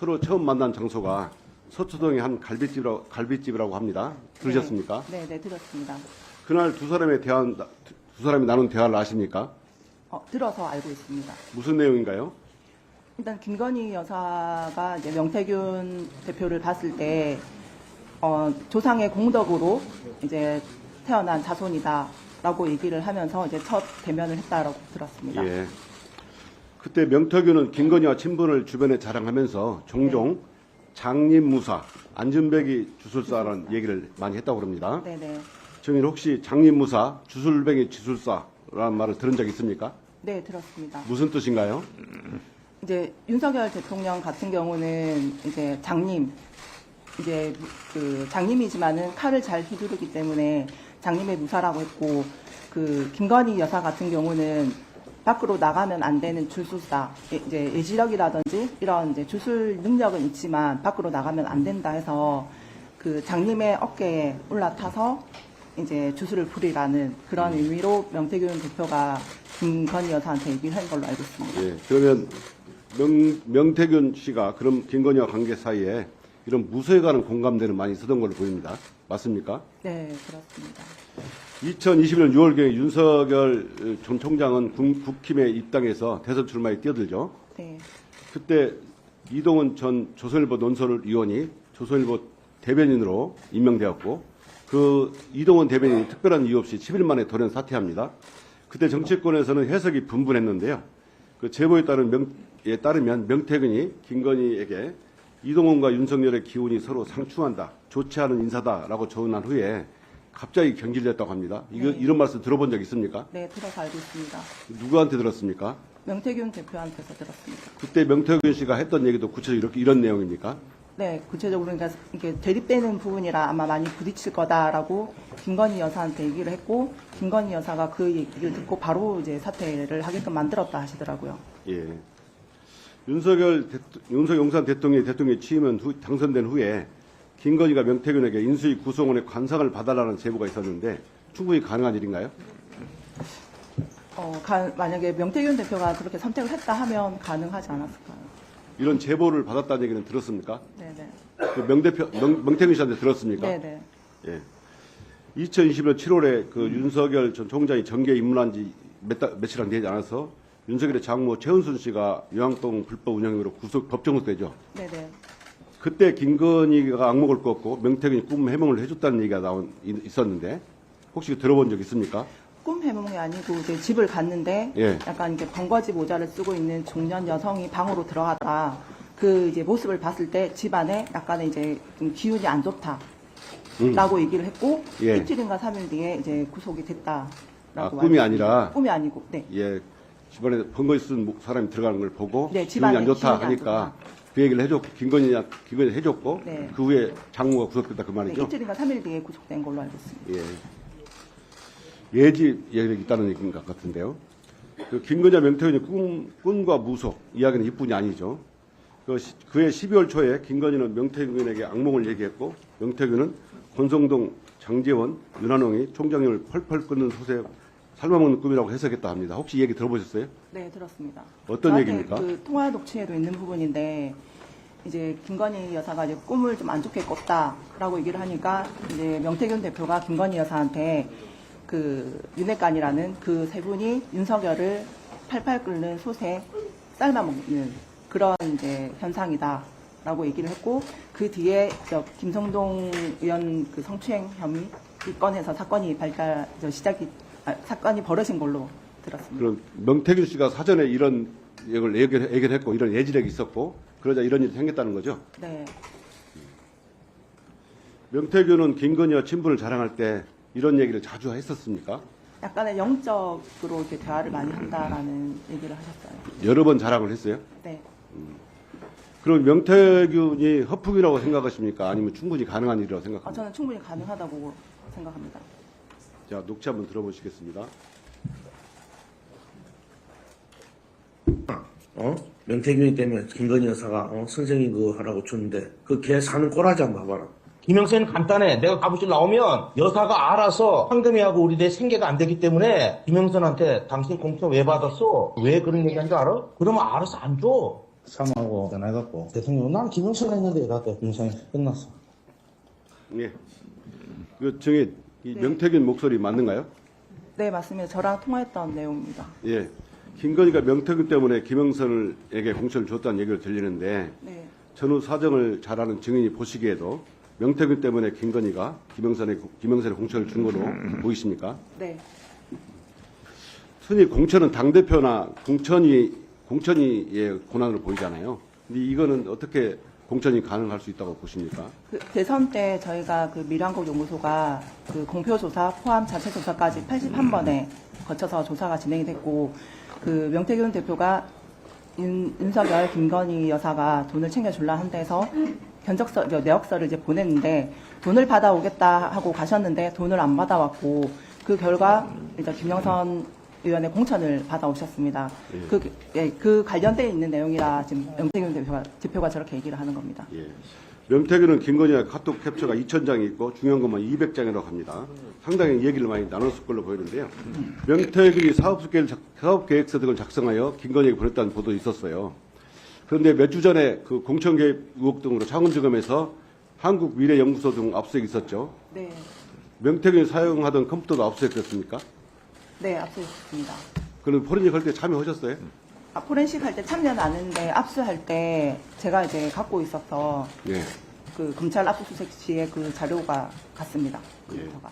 서로 처음 만난 장소가 서초동의 한 갈비집이라고 합니다. 들으셨습니까? 네, 네, 들었습니다. 그날 두 사람이 나눈 대화를 아십니까? 들어서 알고 있습니다. 무슨 내용인가요? 일단 김건희 여사가 이제 명태균 대표를 봤을 때 조상의 공덕으로 이제 태어난 자손이다라고 얘기를 하면서 이제 첫 대면을 했다라고 들었습니다. 예. 그때 명태균은 김건희와 친분을 주변에 자랑하면서 종종 장님무사, 안전배기 주술사라는 얘기를 많이 했다고 그럽니다. 네네. 정인 혹시 장님무사, 주술배기 주술사라는 말을 들은 적 있습니까? 네, 들었습니다. 무슨 뜻인가요? 이제 윤석열 대통령 같은 경우는 이제 장님, 이제 그 장님이지만은 칼을 잘 휘두르기 때문에 장님의 무사라고 했고, 그 김건희 여사 같은 경우는 밖으로 나가면 안 되는 주술사, 이제 예지력이라든지 이런 이제 주술 능력은 있지만 밖으로 나가면 안 된다 해서 그 장님의 어깨에 올라타서 이제 주술을 부리라는 그런 의미로 명태균 대표가 김건희 여사한테 얘기를 한 걸로 알고 있습니다. 예. 그러면 명태균 씨가 그럼 김건희와 관계 사이에 이런 무소에 관한 공감대는 많이 있었던 걸로 보입니다. 맞습니까? 네, 그렇습니다. 2021년 6월경에 윤석열 전 총장은 국힘에 입당해서 대선 출마에 뛰어들죠. 네. 그때 이동훈 전 조선일보 논설위원이 조선일보 대변인으로 임명되었고 그 이동훈 대변인이 특별한 이유 없이 10일 만에 돌연 사퇴합니다. 그때 정치권에서는 해석이 분분했는데요. 그 제보에 따르면 명태균이 김건희에게 이동훈과 윤석열의 기운이 서로 상충한다, 좋지 않은 인사다라고 조언한 후에 갑자기 경질됐다고 합니다. 이런 말씀 들어본 적 있습니까? 네, 들어서 알고 있습니다. 누구한테 들었습니까? 명태균 대표한테서 들었습니다. 그때 명태균 씨가 했던 얘기도 구체적으로 이런 내용입니까? 네, 구체적으로 그러니까 이게 대립되는 부분이라 아마 많이 부딪힐 거다라고 김건희 여사한테 얘기를 했고 김건희 여사가 그 얘기를 듣고 바로 이제 사퇴를 하게끔 만들었다 하시더라고요. 예. 윤석열 용산 대통령이 취임한 당선된 후에 김건희가 명태균에게 인수위 구성원의 관상을 봐달라는 제보가 있었는데 충분히 가능한 일인가요? 만약에 명태균 대표가 그렇게 선택을 했다 하면 가능하지 않았을까요? 이런 제보를 받았다는 얘기는 들었습니까? 네네. 그 명태균 씨한테 들었습니까? 네네. 예. 2021년 7월에 그 윤석열 전 총장이 정계에 입문한 지 며칠 안 되지 않아서 윤석열의 장모 최은순 씨가 요양동 불법 운영으로 법정 구속되죠. 네네. 그때 김건희가 악목을 꺾고 명태균이 꿈 해몽을 해줬다는 얘기가 있었는데 혹시 들어본 적 있습니까? 꿈 해몽이 아니고 이제 집을 갔는데 예. 약간 이렇게 번거지 모자를 쓰고 있는 중년 여성이 방으로 들어가다 그 이제 모습을 봤을 때 집안에 약간의 이제 좀 기운이 안 좋다라고 얘기를 했고 예. 이틀인가 3일 뒤에 이제 구속이 됐다라고. 꿈이 아니라 꿈이 아니고 네. 예. 집안에 번거지 쓴 사람이 들어가는 걸 보고 네, 기분이 안 좋다 기분이 안 하니까 그 얘기를 해줬고 김건희 해줬고 네. 그 후에 장모가 구속됐다 그 네, 말이죠. 이틀인가 3일 뒤에 구속된 걸로 알고 있습니다. 예. 예지 얘기가 있다는 얘기인 것 같은데요. 그 김건희와 명태균이 꿈과 무속 이야기는 이뿐이 아니죠. 그해 12월 초에 김건희는 명태균에게 악몽을 얘기했고 명태균은 권성동, 장제원, 윤한홍이 총장님을 펄펄 끓는 솥에 삶아먹는 꿈이라고 해석했다 합니다. 혹시 이 얘기 들어보셨어요? 네, 들었습니다. 어떤 얘기입니까? 그 통화 녹취에도 있는 부분인데 이제 김건희 여사가 이제 꿈을 좀 안 좋게 꿨다라고 얘기를 하니까 이제 명태균 대표가 김건희 여사한테 그 윤핵관이라는 그 세 분이 윤석열을 팔팔 끓는 솥에 삶아먹는 그런 이제 현상이다라고 얘기를 했고 그 뒤에 김성동 의원 그 성추행 혐의 건에서 사건이 사건이 벌어진 걸로 들었습니다. 그럼 명태균 씨가 사전에 이런 얘기를 예견했고 이런 예지력이 있었고 그러자 이런 일이 생겼다는 거죠? 네. 명태균은 김건희와 친분을 자랑할 때 이런 얘기를 자주 했었습니까? 약간의 영적으로 이렇게 대화를 많이 한다라는 얘기를 하셨어요. 여러 번 자랑을 했어요? 네. 그럼 명태균이 허풍이라고 생각하십니까? 아니면 충분히 가능한 일이라고 생각합니까? 저는 충분히 가능하다고 생각합니다. 자, 녹취 한번 들어보시겠습니다. 명태균이 때문에 김건희 여사가 선생님 그거 하라고 줬는데 그 걔 사는 꼬라지 한번 봐봐라. 김영선은 간단해. 내가 가부실 나오면 여사가 알아서 황금이하고 우리 내 생계가 안 되기 때문에 김영선한테 당신 공천 왜 받았어? 왜 그런 얘기한 줄 알아? 그러면 알아서 안 줘. 사모하고 전화해갖고 대통령 난 김영수가 했는데 나한테 영상이 끝났어. 예. 그 정의 이 네. 명태균 목소리 맞는가요? 네, 맞습니다. 저랑 통화했던 내용입니다. 예. 김건희가 명태균 때문에 김영선에게 공천을 줬다는 얘기를 들리는데 네. 전후 사정을 잘 아는 증인이 보시기에도 명태균 때문에 김건희가 김영선의 공천을 준 걸로 보이십니까? 네. 흔히 공천은 당대표나 공천위의 권한으로 보이잖아요. 근데 이거는 어떻게 공천이 가능할 수 있다고 보십니까? 그 대선 때 저희가 그 미래한국 연구소가 그 공표조사 포함 자체 조사까지 81번에 거쳐서 조사가 진행이 됐고 그 명태균 대표가 윤석열 김건희 여사가 돈을 챙겨줄라 한 데서 내역서를 이제 보냈는데 돈을 받아오겠다 하고 가셨는데 돈을 안 받아왔고 그 결과 일단 김영선 의원의 공천을 받아오셨습니다. 그 관련돼 있는 내용이라 지금 명태균 대표가 저렇게 얘기를 하는 겁니다. 예. 명태균은 김건희와 카톡 캡처가 2,000장이 있고 중요한 것만 200장이라고 합니다. 상당히 얘기를 많이 나눴을 걸로 보이는데요. 명태균이 사업계획서 등을 작성하여 김건희에게 보냈다는 보도 있었어요. 그런데 몇 주 전에 그 공천 개입 의혹 등으로 창원지검에서 한국미래연구소 등 압수수색이 있었죠. 네, 명태균이 사용하던 컴퓨터도 압수수색됐습니까? 네, 압수했습니다. 그럼 포렌식 할 때 참여하셨어요? 포렌식 할 때 참여는 안 했는데 압수할 때 제가 이제 갖고 있어서 예. 그 검찰 압수수색 시에 그 자료가 갔습니다. 예. 컴퓨터가.